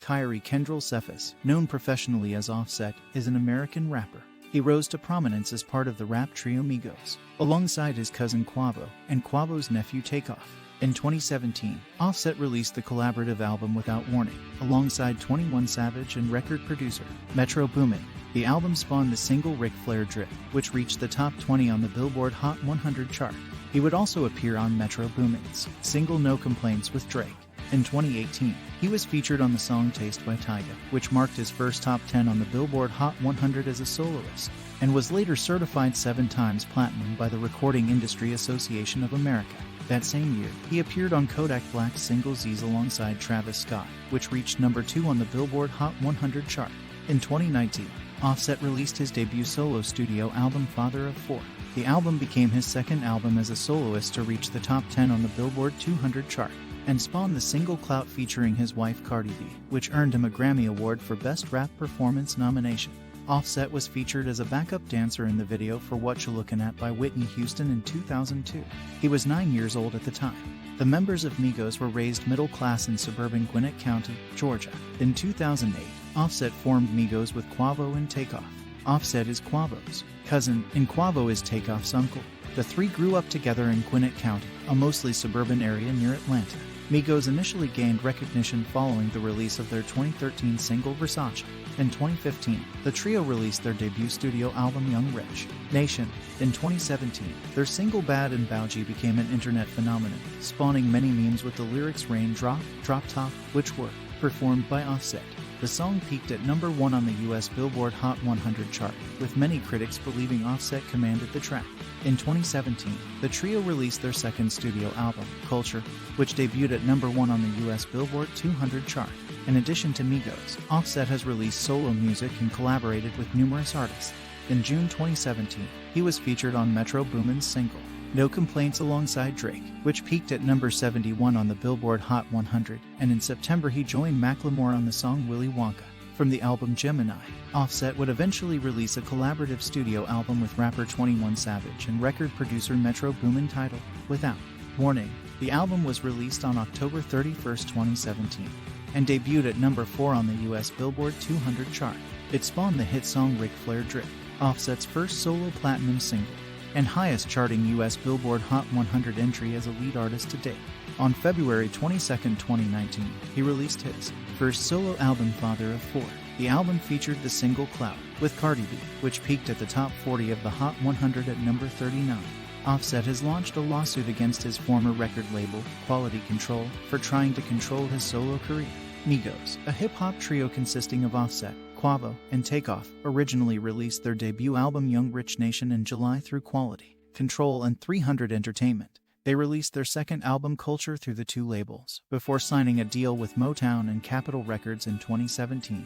Kyrie Kendrell Cephas, known professionally as Offset, is an American rapper. He rose to prominence as part of the rap trio Migos, alongside his cousin Quavo and Quavo's nephew Takeoff. In 2017, Offset released the collaborative album Without Warning, alongside 21 Savage and record producer Metro Boomin. The album spawned the single Ric Flair Drip, which reached the top 20 on the Billboard Hot 100 chart. He would also appear on Metro Boomin's single No Complaints with Drake. In 2018, he was featured on the song Taste by Tyga, which marked his first top 10 on the Billboard Hot 100 as a soloist, and was later certified 7 times platinum by the Recording Industry Association of America. That same year, he appeared on Kodak Black's single Z's alongside Travis Scott, which reached number 2 on the Billboard Hot 100 chart. In 2019, Offset released his debut solo studio album Father of Four. The album became his second album as a soloist to reach the top 10 on the Billboard 200 chart, and spawned the single Clout featuring his wife Cardi B, which earned him a Grammy Award for Best Rap Performance nomination. Offset was featured as a backup dancer in the video for What You Lookin' At by Whitney Houston in 2002. He was 9 years old at the time. The members of Migos were raised middle class in suburban Gwinnett County, Georgia. In 2008, Offset formed Migos with Quavo and Takeoff. Offset is Quavo's cousin, and Quavo is Takeoff's uncle. The three grew up together in Gwinnett County, a mostly suburban area near Atlanta. Migos initially gained recognition following the release of their 2013 single Versace. In 2015, the trio released their debut studio album Young Rich Nation. In 2017, their single Bad and Bougie became an internet phenomenon, spawning many memes with the lyrics Rain Drop, Drop Top, which were performed by Offset. The song peaked at number 1 on the US Billboard Hot 100 chart, with many critics believing Offset commanded the track. In 2017, the trio released their second studio album, Culture, which debuted at number 1 on the US Billboard 200 chart. In addition to Migos, Offset has released solo music and collaborated with numerous artists. In June 2017, he was featured on Metro Boomin's single No Complaints alongside Drake, which peaked at number 71 on the Billboard Hot 100, and in September he joined Macklemore on the song Willy Wonka. From the album Gemini, Offset would eventually release a collaborative studio album with rapper 21 Savage and record producer Metro Boomin titled Without Warning. The album was released on October 31, 2017, and debuted at number 4 on the US Billboard 200 chart. It spawned the hit song Ric Flair Drip, Offset's first solo platinum single, and highest charting US Billboard Hot 100 entry as a lead artist to date. On February 22, 2019, he released his first solo album Father of Four. The album featured the single Clout with Cardi B, which peaked at the top 40 of the Hot 100 at number 39. Offset has launched a lawsuit against his former record label, Quality Control, for trying to control his solo career. Migos, a hip-hop trio consisting of Offset, Quavo, and Takeoff, originally released their debut album Young Rich Nation in July through Quality Control and 300 Entertainment. They released their second album Culture through the two labels, before signing a deal with Motown and Capitol Records in 2017.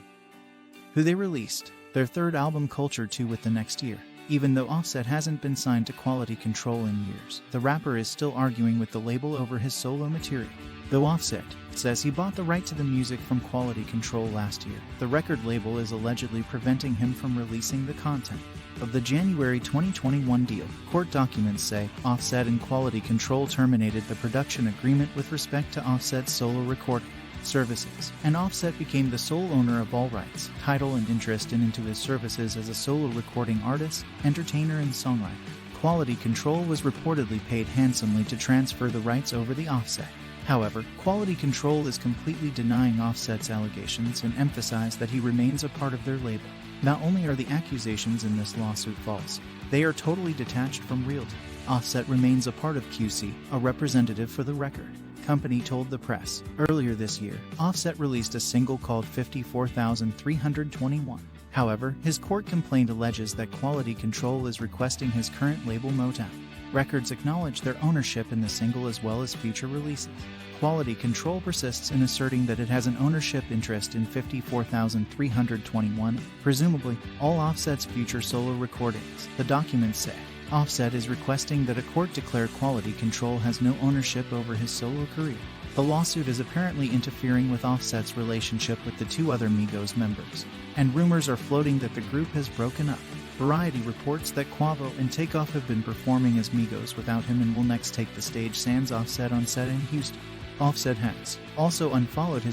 Who they released their third album Culture 2 with the next year. Even though Offset hasn't been signed to Quality Control in years, the rapper is still arguing with the label over his solo material. Though Offset says he bought the right to the music from Quality Control last year, the record label is allegedly preventing him from releasing the content of the January 2021 deal. Court documents say Offset and Quality Control terminated the production agreement with respect to Offset's solo recording services, and Offset became the sole owner of all rights, title, and interest into his services as a solo recording artist, entertainer, and songwriter. Quality Control was reportedly paid handsomely to transfer the rights over the Offset. However, Quality Control is completely denying Offset's allegations and emphasized that he remains a part of their label. Not only are the accusations in this lawsuit false, they are totally detached from reality. Offset remains a part of QC, a representative for the record company told the press. Earlier this year, Offset released a single called 54,321. However, his court complaint alleges that Quality Control is requesting his current label Motown Records acknowledge their ownership in the single as well as future releases. Quality Control persists in asserting that it has an ownership interest in 54,321, presumably all Offset's future solo recordings. The documents say Offset is requesting that a court declare Quality Control has no ownership over his solo career. The lawsuit is apparently interfering with Offset's relationship with the two other Migos members, and rumors are floating that the group has broken up. Variety reports that Quavo and Takeoff have been performing as Migos without him and will next take the stage sans Offset on set in Houston. Offset has also unfollowed his